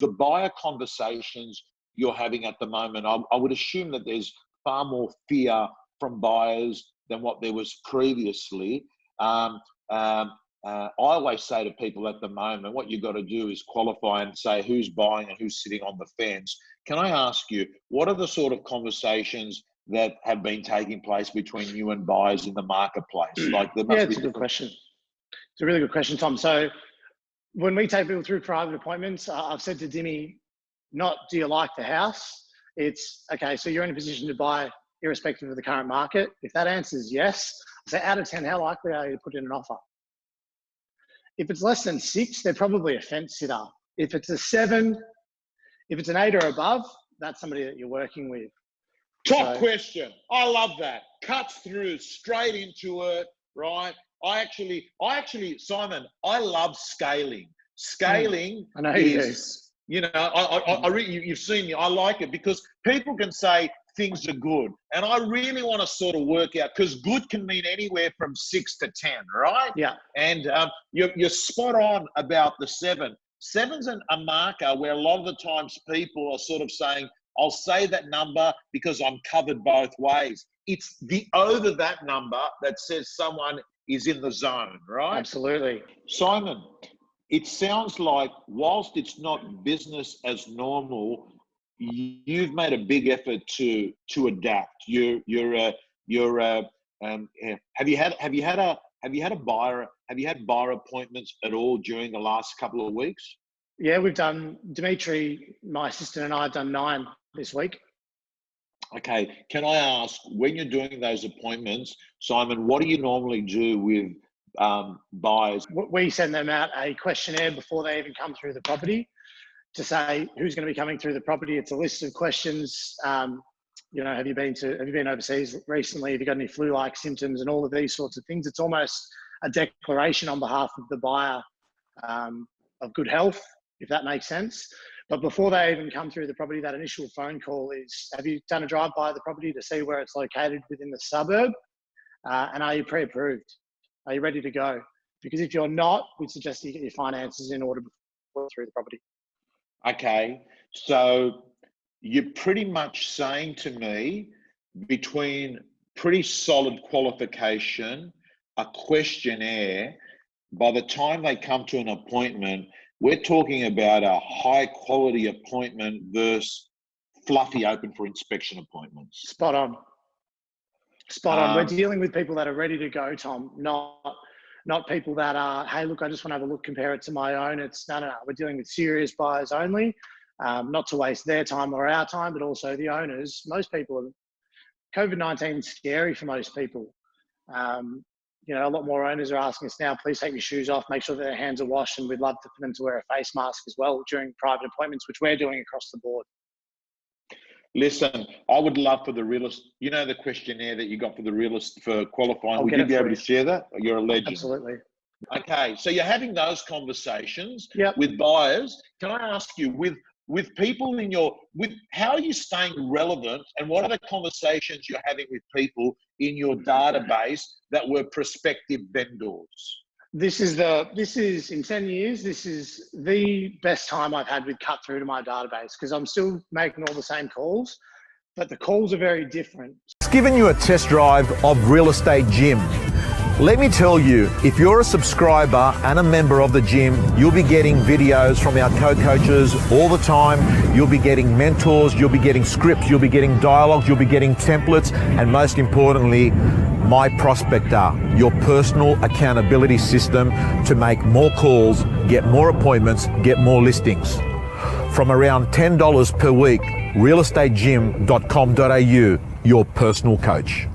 the buyer conversations you're having at the moment, I would assume that there's far more fear from buyers than what there was previously. I always say to people at the moment, what you've got to do is qualify and say who's buying and who's sitting on the fence. Can I ask you, what are the sort of conversations that have been taking place between you and buyers in the marketplace? Like, it's a good question. It's a really good question, Tom. So when we take people through private appointments, I've said to Dimmy, not do you like the house? It's, okay, so you're in a position to buy irrespective of the current market. If that answer is yes, I say out of 10, how likely are you to put in an offer? If it's less than 6, they're probably a fence sitter. If it's a 7, if it's an 8 or above, that's somebody that you're working with. Top question. I love that. Cuts through straight into it, right? I actually, Simon, I love scaling. Scaling I know is, you know, I really, you've seen me. I like it because people can say things are good, and I really want to sort of work out, because good can mean anywhere from 6 to 10, right? Yeah. And you're spot on about the 7. 7's a marker where a lot of the times people are sort of saying, I'll say that number because I'm covered both ways. It's the over that number that says someone is in the zone, right? Absolutely. Simon, it sounds like whilst it's not business as normal, you've made a big effort to adapt. Have you had buyer appointments at all during the last couple of weeks? Yeah, we've done, Dimitri, my assistant, and I have done 9 this week. Okay, can I ask, when you're doing those appointments, Simon, what do you normally do with buyers? We send them out a questionnaire before they even come through the property to say who's going to be coming through the property. It's a list of questions. You know, have you been overseas recently? Have you got any flu-like symptoms and all of these sorts of things? It's almost a declaration on behalf of the buyer of good health, if that makes sense. But before they even come through the property, that initial phone call is, have you done a drive-by the property to see where it's located within the suburb? And are you pre-approved? Are you ready to go? Because if you're not, we'd suggest you get your finances in order before through the property. Okay, so you're pretty much saying to me, between pretty solid qualification, a questionnaire, by the time they come to an appointment, we're talking about a high quality appointment versus fluffy open for inspection appointments. Spot on. Spot on. We're dealing with people that are ready to go, Tom, not people that are, hey, look, I just want to have a look, compare it to my own. It's no. We're dealing with serious buyers only, not to waste their time or our time, but also the owners. Most people COVID-19 is scary for most people. You know, a lot more owners are asking us now, please take your shoes off, make sure that their hands are washed, and we'd love for them to wear a face mask as well during private appointments, which we're doing across the board. Listen, I would love for the realist, you know, the questionnaire that you got for the realist for qualifying. Would you be able to share that? You're a legend. Absolutely. Okay, so you're having those conversations Yep. with buyers. Can I ask you, with people in how are you staying relevant, and what are the conversations you're having with people in your database that were prospective vendors? This is in 10 years, this is the best time I've had with cut through to my database, because I'm still making all the same calls, but the calls are very different. It's given you a test drive of Real Estate Gym. Let me tell you, if you're a subscriber and a member of the gym, you'll be getting videos from our co-coaches all the time. You'll be getting mentors, you'll be getting scripts, you'll be getting dialogues, you'll be getting templates, and most importantly, My Prospector, your personal accountability system to make more calls, get more appointments, get more listings. From around $10 per week, realestategym.com.au, your personal coach.